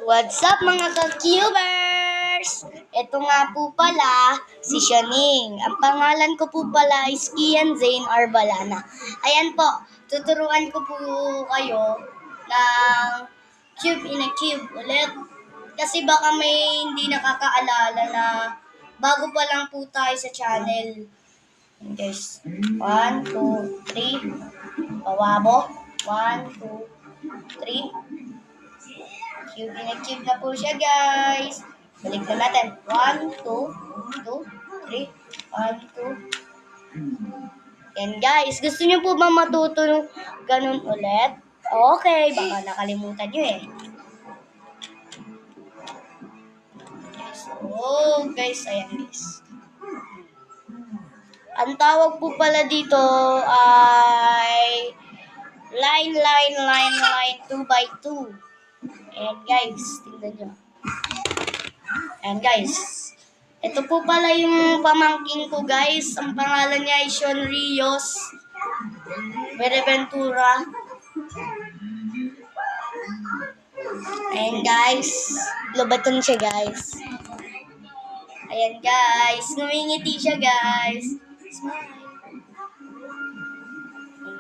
What's up mga ka-cubers? Ito nga po pala si Shaning. Ang pangalan ko po pala is Kian Zane Arbalana. Ayan po, tuturuan ko po kayo ng cube in a cube ulit. Kasi baka may hindi nakakaalala na bago pa lang po tayo sa channel. Guys, 1, 2, 3. Pawabo. 1, 2, 3. Cube in a cube na po siya, guys. Balik na natin. 1, 2, 2, 3. 1, 2. Yan, guys. Gusto niyo po ba matuto ng ganun ulit? Okay, baka nakalimutan niyo eh. Guys, ayan, guys. Ang tawag po pala dito ay line 2x2. Ayan, guys. Tingnan nyo. Ayan, guys. Ito po pala yung pamangking ko, guys. Ang pangalan niya ay Sean Rios Bereventura. Ayan, guys. Lobaton siya, guys. Ayan, guys. Ngumingiti siya, guys. Smile.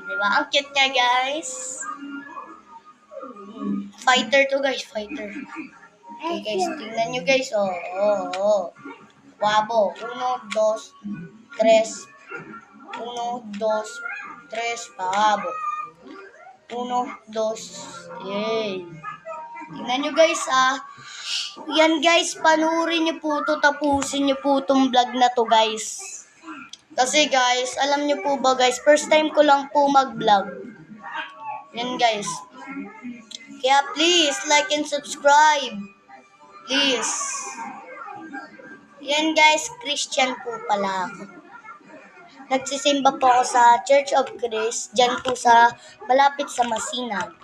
Diba? Ang cute niya, guys. Fighter to, guys. Fighter. Okay, guys. Tingnan nyo, guys. Wabo. 1, 2, 3. 1, 2, 3. Pabo. 1, 2. Yay. Tingnan nyo, guys, Yan, guys. Panuorin nyo po to. Tapusin nyo po tong vlog na to, guys. Kasi, guys, alam nyo po ba, guys, first time ko lang po mag-vlog. Yan, guys. Kaya, please, like and subscribe. Please. Yan, guys, Christian po pala ako. Nagsisimba po ako sa Church of Christ, dyan po sa, malapit sa Masinag.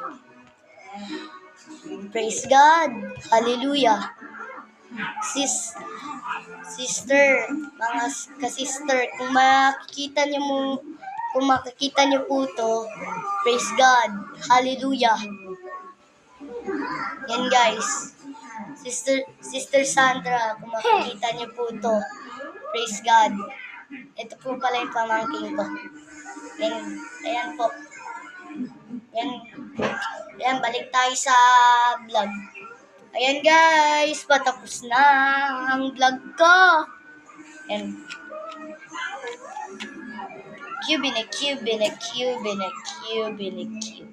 Praise God. Hallelujah. Sister, mga ka-sister, kung makikita niyo po to, praise God. Hallelujah. Yan, guys. Sister Sandra, kung makikita niyo po to, praise God. Ito po pala yung pamangking ko. Ayan po. Ayan, balik tayo sa vlog. Ayan, guys, patapos na ang vlog ko. And cube in a cube in a cube in a cube in a cube.